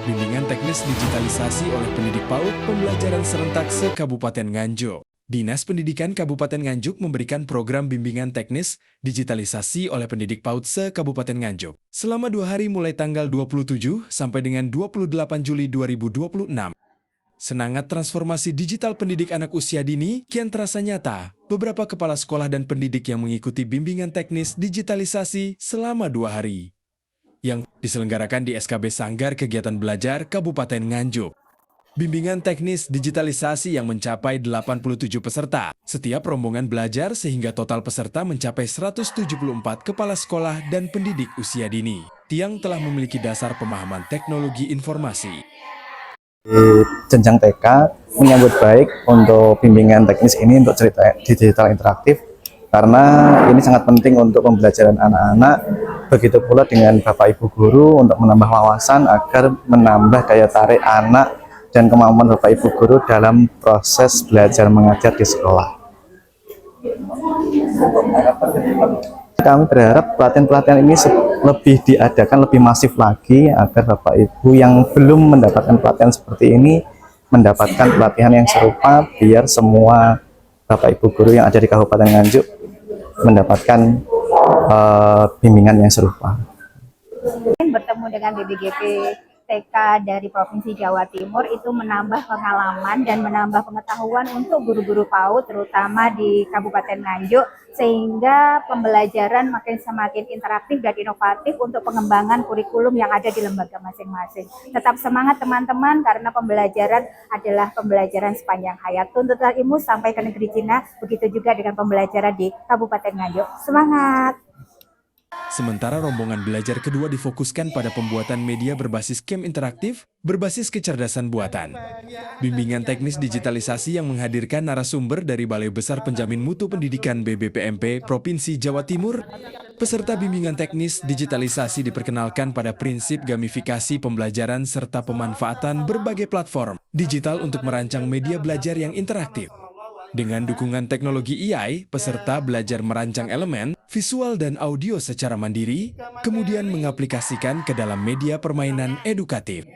bimbingan teknis digitalisasi oleh pendidik PAUD pembelajaran serentak se-Kabupaten Nganjuk. Dinas Pendidikan Kabupaten Nganjuk memberikan program bimbingan teknis digitalisasi oleh pendidik PAUD se-Kabupaten Nganjuk selama 2 hari mulai tanggal 27 sampai dengan 28 Juli 2026. Semangat transformasi digital pendidik anak usia dini kian terasa nyata. Beberapa kepala sekolah dan pendidik yang mengikuti bimbingan teknis digitalisasi selama 2 hari yang diselenggarakan di SKB Sanggar Kegiatan Belajar Kabupaten Nganjuk. Bimbingan teknis digitalisasi yang mencapai 87 peserta. Setiap rombongan belajar sehingga total peserta mencapai 174 kepala sekolah dan pendidik usia dini yang telah memiliki dasar pemahaman teknologi informasi. Di jenjang TK menyambut baik untuk bimbingan teknis ini untuk cerita digital interaktif karena ini sangat penting untuk pembelajaran anak-anak, begitu pula dengan Bapak Ibu guru untuk menambah wawasan agar menambah daya tarik anak dan kemampuan Bapak Ibu guru dalam proses belajar mengajar di sekolah. Kami berharap pelatihan-pelatihan ini lebih diadakan lebih masif lagi agar Bapak Ibu yang belum mendapatkan pelatihan seperti ini mendapatkan pelatihan yang serupa biar semua Bapak Ibu guru yang ada di Kabupaten Nganjuk mendapatkan bimbingan yang serupa. Bertemu dengan BBGP TK dari Provinsi Jawa Timur itu menambah pengalaman dan menambah pengetahuan untuk guru-guru PAUD terutama di Kabupaten Nganjuk sehingga pembelajaran semakin interaktif dan inovatif untuk pengembangan kurikulum yang ada di lembaga masing-masing. Tetap semangat teman-teman karena pembelajaran adalah pembelajaran sepanjang hayat. Tuntut ilmu sampai ke negeri Cina, begitu juga dengan pembelajaran di Kabupaten Nganjuk. Semangat! Sementara rombongan belajar kedua difokuskan pada pembuatan media berbasis game interaktif, berbasis kecerdasan buatan. Bimbingan teknis digitalisasi yang menghadirkan narasumber dari Balai Besar Penjamin Mutu Pendidikan BBPMP Provinsi Jawa Timur. Peserta bimbingan teknis digitalisasi diperkenalkan pada prinsip gamifikasi pembelajaran serta pemanfaatan berbagai platform digital untuk merancang media belajar yang interaktif. Dengan dukungan teknologi AI, peserta belajar merancang elemen, visual dan audio secara mandiri, kemudian mengaplikasikan ke dalam media permainan edukatif.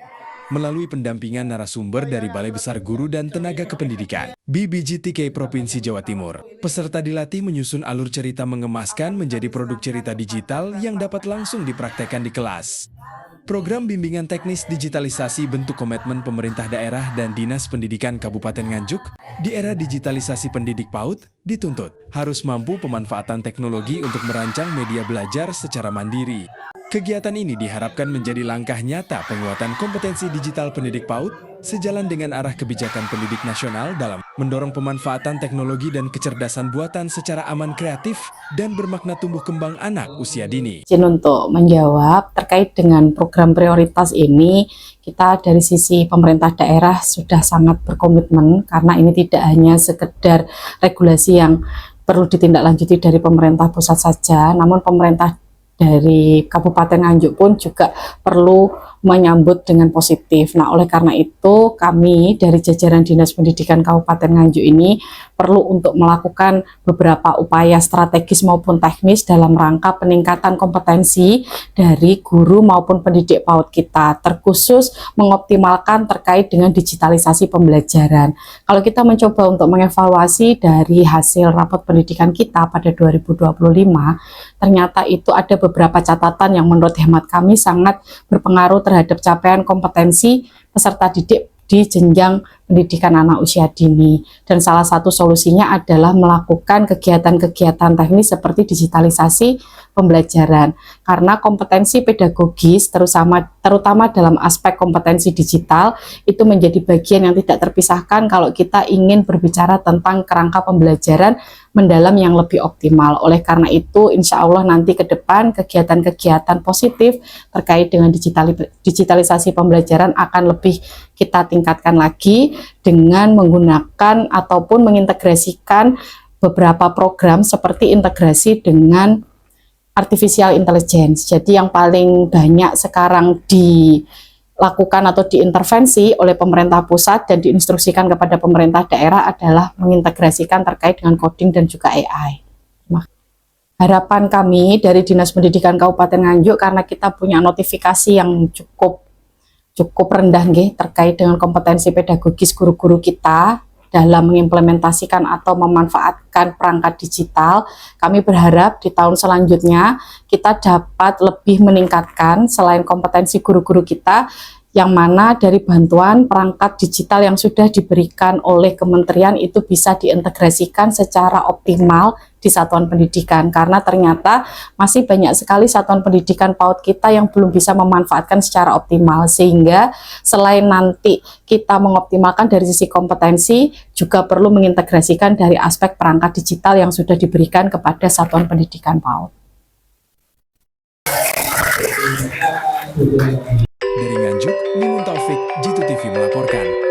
Melalui pendampingan narasumber dari Balai Besar Guru dan Tenaga Kependidikan, BBGTK Provinsi Jawa Timur, peserta dilatih menyusun alur cerita mengemaskan menjadi produk cerita digital yang dapat langsung dipraktekkan di kelas. Program bimbingan teknis digitalisasi bentuk komitmen pemerintah daerah dan Dinas Pendidikan Kabupaten Nganjuk di era digitalisasi pendidik PAUD dituntut harus mampu pemanfaatan teknologi untuk merancang media belajar secara mandiri. Kegiatan ini diharapkan menjadi langkah nyata penguatan kompetensi digital pendidik PAUD sejalan dengan arah kebijakan pendidik nasional dalam mendorong pemanfaatan teknologi dan kecerdasan buatan secara aman, kreatif, dan bermakna tumbuh kembang anak usia dini. Untuk menjawab terkait dengan program prioritas ini, kita dari sisi pemerintah daerah sudah sangat berkomitmen karena ini tidak hanya sekedar regulasi yang perlu ditindaklanjuti dari pemerintah pusat saja, namun pemerintah dari Kabupaten Nganjuk pun juga perlu menyambut dengan positif. Nah, oleh karena itu kami dari jajaran Dinas Pendidikan Kabupaten Nganjuk ini perlu untuk melakukan beberapa upaya strategis maupun teknis dalam rangka peningkatan kompetensi dari guru maupun pendidik PAUD kita, terkhusus mengoptimalkan terkait dengan digitalisasi pembelajaran. Kalau kita mencoba untuk mengevaluasi dari hasil rapot pendidikan kita pada 2025, ternyata itu ada beberapa catatan yang menurut hemat kami sangat berpengaruh terhadap capaian kompetensi peserta didik di jenjang pendidikan anak usia dini. Dan salah satu solusinya adalah melakukan kegiatan-kegiatan teknis seperti digitalisasi pembelajaran. Karena kompetensi pedagogis terutama dalam aspek kompetensi digital itu menjadi bagian yang tidak terpisahkan kalau kita ingin berbicara tentang kerangka pembelajaran mendalam yang lebih optimal. Oleh karena itu, insya Allah nanti ke depan kegiatan-kegiatan positif terkait dengan digitalisasi pembelajaran akan lebih kita tingkatkan lagi dengan menggunakan ataupun mengintegrasikan beberapa program seperti integrasi dengan artificial intelligence. Jadi yang paling banyak sekarang dilakukan atau diintervensi oleh pemerintah pusat dan diinstruksikan kepada pemerintah daerah adalah mengintegrasikan terkait dengan coding dan juga AI. Harapan kami dari Dinas Pendidikan Kabupaten Nganjuk karena kita punya notifikasi yang cukup cukup rendah nggih terkait dengan kompetensi pedagogis guru-guru kita dalam mengimplementasikan atau memanfaatkan perangkat digital. Kami berharap di tahun selanjutnya kita dapat lebih meningkatkan selain kompetensi guru-guru kita, yang mana dari bantuan perangkat digital yang sudah diberikan oleh kementerian itu bisa diintegrasikan secara optimal di satuan pendidikan, karena ternyata masih banyak sekali satuan pendidikan PAUD kita yang belum bisa memanfaatkan secara optimal, sehingga selain nanti kita mengoptimalkan dari sisi kompetensi, juga perlu mengintegrasikan dari aspek perangkat digital yang sudah diberikan kepada satuan pendidikan PAUD. Dari Nganjuk, Mimun Taufik, Jitu TV melaporkan.